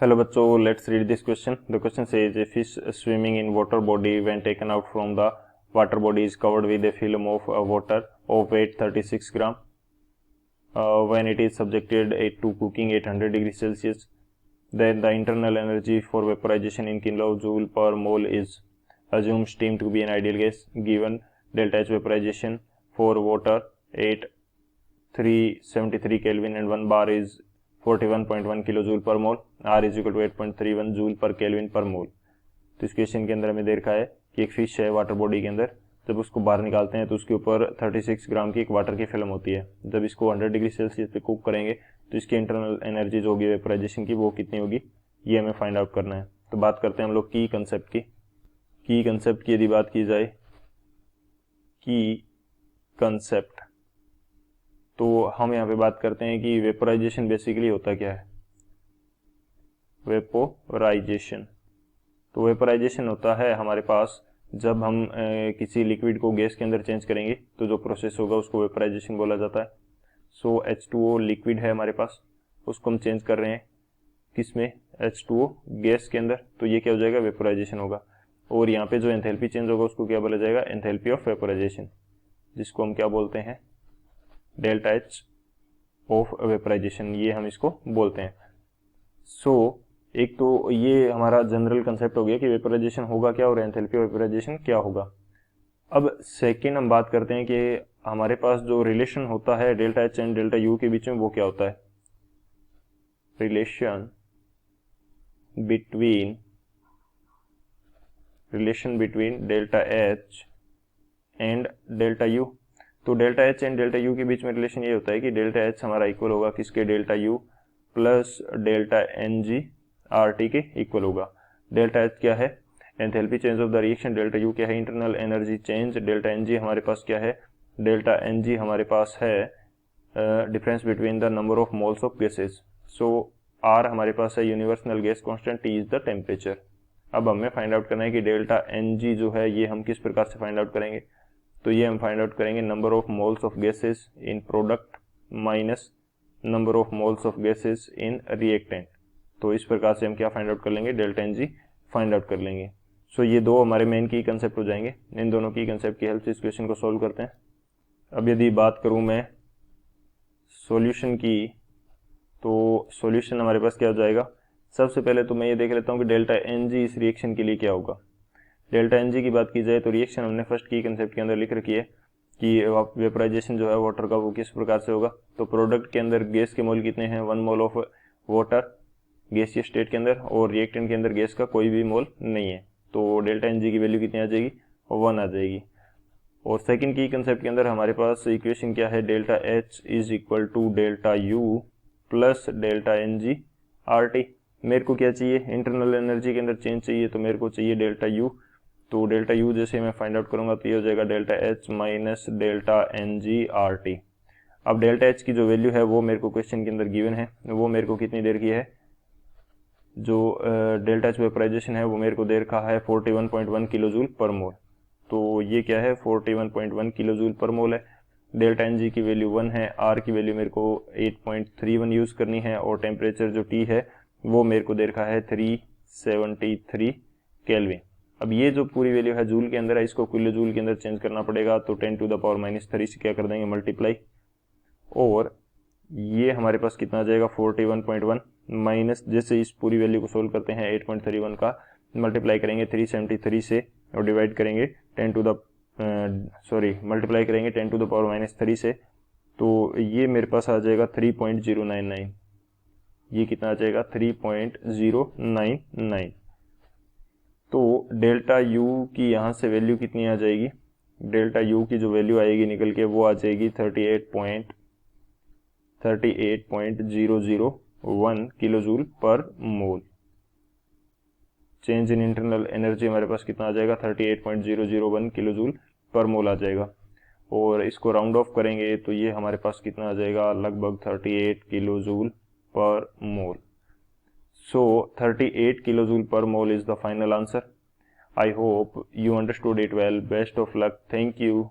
Hello बच्चों, let's read this question. The question says a fish swimming in water body when taken out from the water body is covered with a film of water of weight 36 gram. When it is subjected to cooking 800 degrees Celsius, then the internal energy for vaporization in kilojoule per mole is assumed steam to be an ideal gas. Given delta H vaporization for water 8373 Kelvin and 1 bar is 41.1 kilo joule per mole, R is equal to 8.31 joule per kelvin per mole. तो इस question के अंदर हमें दे रखा है कि एक fish है वाटर बॉडी के अंदर, जब उसको बाहर निकालते हैं तो उसके ऊपर 36 ग्राम की एक वाटर की फिल्म होती है। जब इसको 100 डिग्री सेल्सियस पे कुक करेंगे तो इसकी इंटरनल एनर्जी जो होगी वेपराइजेशन की वो कितनी होगी, ये हमें फाइंड आउट करना है। तो बात करते हैं हम लोग की कंसेप्ट की यदि बात की जाए की कंसेप्ट, तो हम यहाँ पे बात करते हैं कि वेपोराइजेशन बेसिकली होता क्या है। वेपोराइजेशन तो वेपोराइजेशन होता है हमारे पास जब हम किसी लिक्विड को गैस के अंदर चेंज करेंगे तो जो प्रोसेस होगा उसको वेपोराइजेशन बोला जाता है। सो H2O लिक्विड है हमारे पास, उसको हम चेंज कर रहे हैं किसमें, H2O गैस के अंदर, तो ये क्या हो जाएगा, वेपोराइजेशन होगा। और यहाँ पे जो एंथैल्पी चेंज होगा उसको क्या बोला जाएगा, एंथैल्पी ऑफ वेपोराइजेशन, जिसको हम क्या बोलते हैं, डेल्टा एच ऑफ वेपराइजेशन, ये हम इसको बोलते हैं। सो एक तो ये हमारा जनरल कंसेप्ट हो गया कि वेपराइजेशन होगा क्या और एंथैल्पी ऑफ वेपराइजेशन क्या होगा। अब सेकंड हम बात करते हैं कि हमारे पास जो रिलेशन होता है delta H and delta U के बीच में वो क्या होता है। Relation between delta H and delta U. तो delta H and delta U के बीच में रिलेशन ये होता है कि डेल्टा एच हमारा इक्वल होगा किसके, delta U plus delta n g R T के इक्वल होगा। डेल्टा एच क्या है, enthalpy change of the reaction, delta U क्या है, internal energy change, delta n g हमारे पास क्या है, डेल्टा एन जी हमारे पास है difference between the number of moles of gases. So R हमारे पास है universal gas constant, T is the temperature. अब हमें फाइंड आउट करना है कि डेल्टा एन जी जो है ये हम किस प्रकार से फाइंड आउट करेंगे। तो ये हम फाइंड आउट करेंगे number of moles of gases in product minus number of moles of gases in reactant. तो इस प्रकार से हम क्या फाइंड आउट कर लेंगे, delta n g find out कर लेंगे। सो ये दो हमारे मेन की कंसेप्ट हो जाएंगे। इन दोनों की कंसेप्ट की हेल्प से इस क्वेश्चन को सोल्व करते हैं। अब यदि बात करूं मैं सॉल्यूशन की, तो सॉल्यूशन हमारे पास क्या हो जाएगा, सबसे पहले तो मैं ये देख लेता हूँ कि डेल्टा एन जी इस रिएक्शन के लिए क्या होगा। डेल्टा एन जी की बात की जाए तो रिएक्शन हमने फर्स्ट की कंसेप्ट के अंदर लिख रखी है कि वेपराइजेशन जो है वाटर का वो किस प्रकार से होगा। तो प्रोडक्ट के अंदर गैस के मोल कितने हैं, 1 मोल ऑफ वाटर गैसीय स्टेट के अंदर, और रिएक्टेंट के अंदर गैस का कोई भी मोल नहीं है। तो डेल्टा एन जी की वैल्यू कितनी आ जाएगी, 1 आ जाएगी। और सेकंड की कंसेप्ट के अंदर हमारे पास इक्वेशन क्या है, delta H is equal to delta U plus delta n g R T. मेरे को क्या चाहिए, इंटरनल एनर्जी के अंदर चेंज चाहिए, तो मेरे को चाहिए डेल्टा यू। तो डेल्टा यू जैसे मैं फाइंड आउट करूंगा तो ये हो जाएगा delta H minus delta n g R T. अब डेल्टा एच की जो वैल्यू है वो मेरे को क्वेश्चन के अंदर गिवन है, वो मेरे को कितनी देर की है, जो डेल्टा एच वेपराइजेशन है वो मेरे को दे रखा है 41.1 किलो जूल पर मोल। तो ये क्या है, 41.1 किलो जूल पर मोल है। डेल्टा एन जी की वैल्यू 1 है, आर की वैल्यू मेरे को 8.31 यूज करनी है, और टेम्परेचर जो टी है वो मेरे को दे रखा है 373 केल्विन। अब ये जो पूरी वैल्यू है जूल के अंदर है, इसको किलो जूल के अंदर चेंज करना पड़ेगा, तो 10 टू द पावर -3 से क्या कर देंगे, मल्टीप्लाई, और ये हमारे पास कितना आ जाएगा 41.1 माइनस, जैसे इस पूरी वैल्यू को सोल्व करते हैं 8.31 का मल्टीप्लाई करेंगे 373 से और डिवाइड करेंगे 10 टू द मल्टीप्लाई करेंगे 10 टू द पावर -3 से, तो ये मेरे पास आ जाएगा 3.099। ये कितना आ जाएगा 3.099। तो डेल्टा यू की यहाँ से वैल्यू कितनी आ जाएगी, डेल्टा यू की जो वैल्यू आएगी निकल के वो आ जाएगी 38.001 kilo joule per mole. Change in internal energy हमारे पास कितना आ जाएगा, 38.001 किलो जूल पर मोल आ जाएगा। और इसको राउंड ऑफ करेंगे तो ये हमारे पास कितना आ जाएगा, लगभग 38 kilo joule per mole. So 38 kilojoule per mole is the final answer. I hope you understood it well. Best of luck. Thank you.